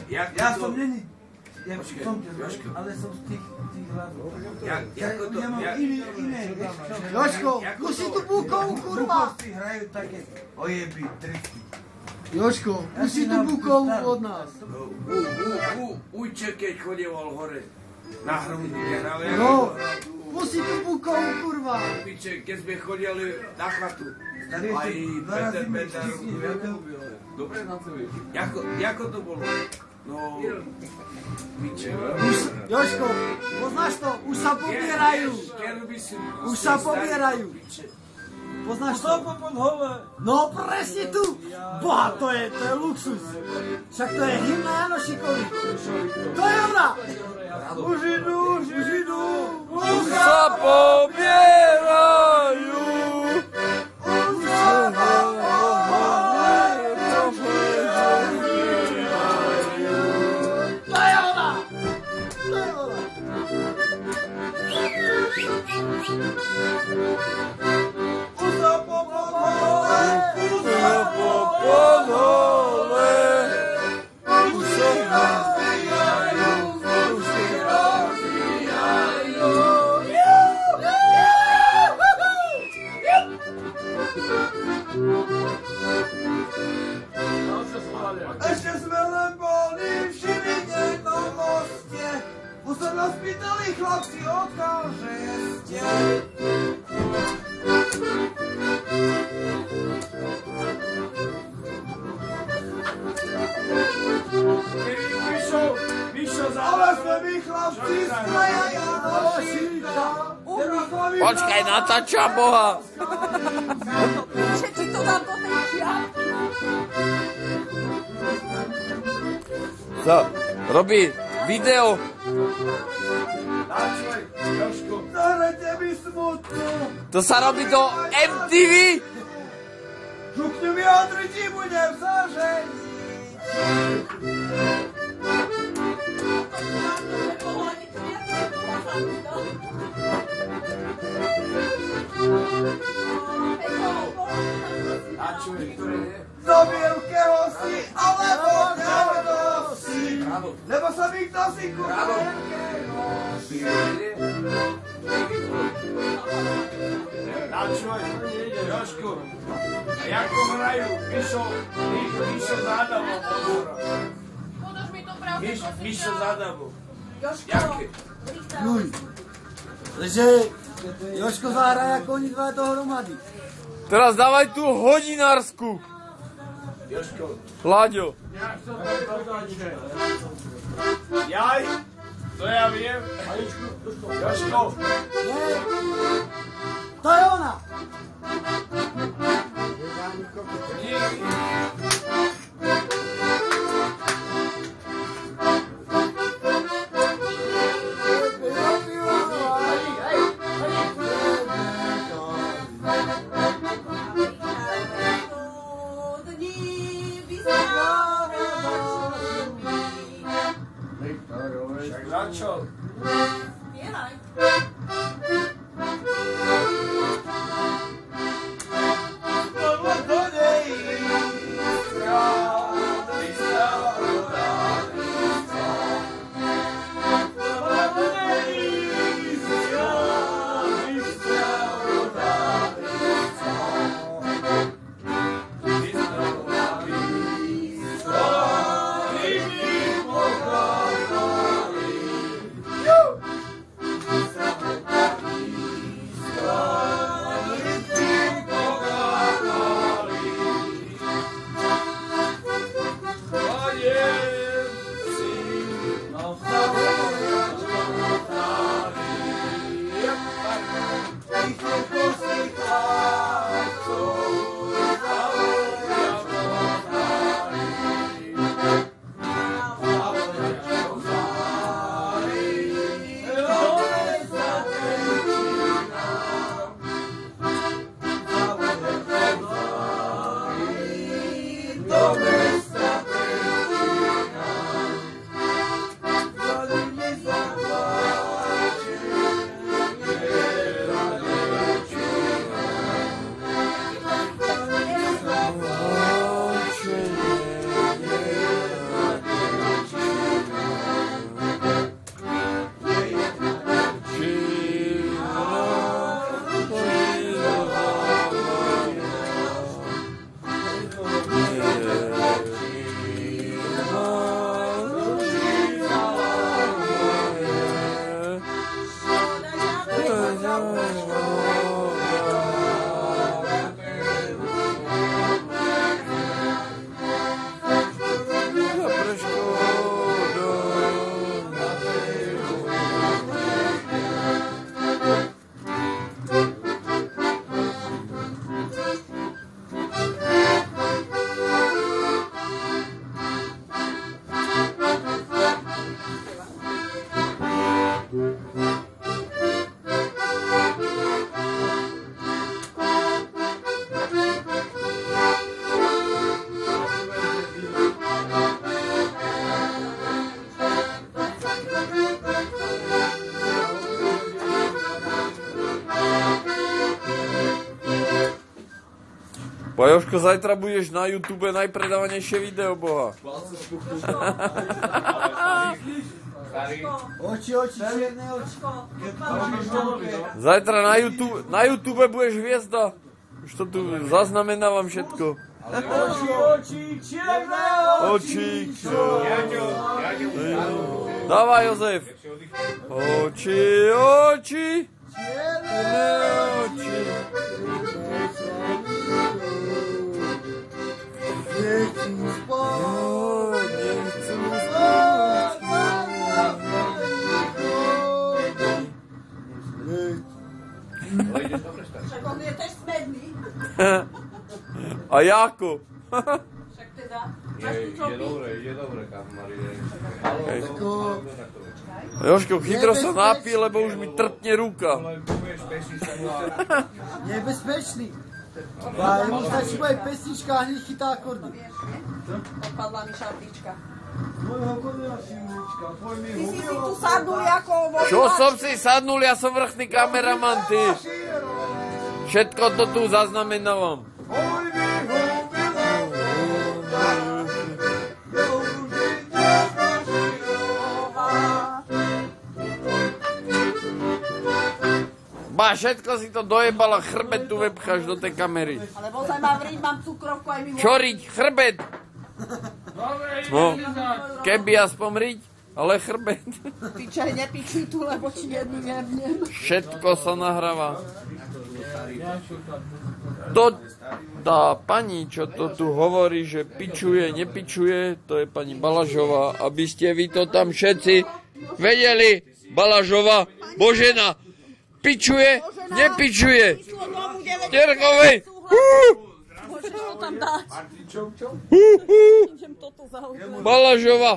Ja som není. Ale som z tých hľadov. Ja mám iné. Jožko, kusí tu bukovú, kurva. Bukovci hrajú také ojeby, triky. Jožko, kusí tu bukovú od nás. Ujče, keď chodieval hore na hromady, hral ja. No, kusí tu bukovú, kurva. Ujče, keď sme chodili na chatu. Aj Peter. Dobre na to vieš. Jako to bolo? No, piče. Jožko, poznáš to? Už sa pobierajú. Už sa pobierajú. Poznáš to? No presne tu. Boha, to je luxus. Však to je hymna Janošikovi. To je ona. Už idú. Už sa pobierajú. Ešte sme len boli v Žiline na moste. Už sa nás pýtali chlapci, odkiaľ že ste. Ale sme my chlapci z kraja Janošíka. Počkaj, natáča Boha. Že ti to dám do tej čiapky. Co? Robí video. Zahrajte mi smutno. To sa robí do MTV. Žukni mi Andri, ti budem zaženiť. Zobiem keho si, alebo kto si. Lebo sa mi kto si kúpil keho si. Načuj, Jožku, a jako hrajú, Mišo z Adamom odhora. Podaš mi to pravdu, Mišo z Adamom. Jožko, Juj. Že Jožko zahraje ako oni dva dohromady. Teraz dávaj tú hodinársku. Jožko. Láďo. Jaj, to ja viem. Jožko. To je ona. Začal. Bieraj. Jožko, zajtra budeš na YouTube najpredávanejšie video, boha. Oči, čierne oči. Zajtra na YouTube budeš hviezda. Už to tu zaznamenávam všetko. Oči, čierne Oči, dávaj, Jozef. Oči, čierne oči. Nechcú spať. Nechcú spať. Však on je tež smedný. A Jako? Však teda. Je dobre, kamaráde. Jožko, chytro sa napí, lebo už mi trpne ruka. Nebezpečný. A jemu stačí bude pesnička a hneď chytá akordy. Odpadla mi šablička. Môjho konia Šimúčka, tvoj mi Ty si tu sadnul ako vo Čo som si sadnul, ja som vrchný kameraman, ty. Všetko to tu zaznamenávam. Oj, mi Ba, všetko si to dojebala, chrbet tu vepcháš do tej kamery. Ale vozaj mám vriť, mám cukrovku aj mi Čo riť? Chrbet! No, keby aspoň riť, ale chrbet. Pičaj, nepičuj tu, lebo ti jednu nevnem. Všetko sa nahráva. Tá pani, čo to tu hovorí, že pičuje, nepičuje, to je pani Balažová, aby ste vy to tam všetci vedeli. Balažová, Božena, pičuje, nepičuje. Terkovej. Môžeš to tam dať. Idem toto zaujímať. Balažová.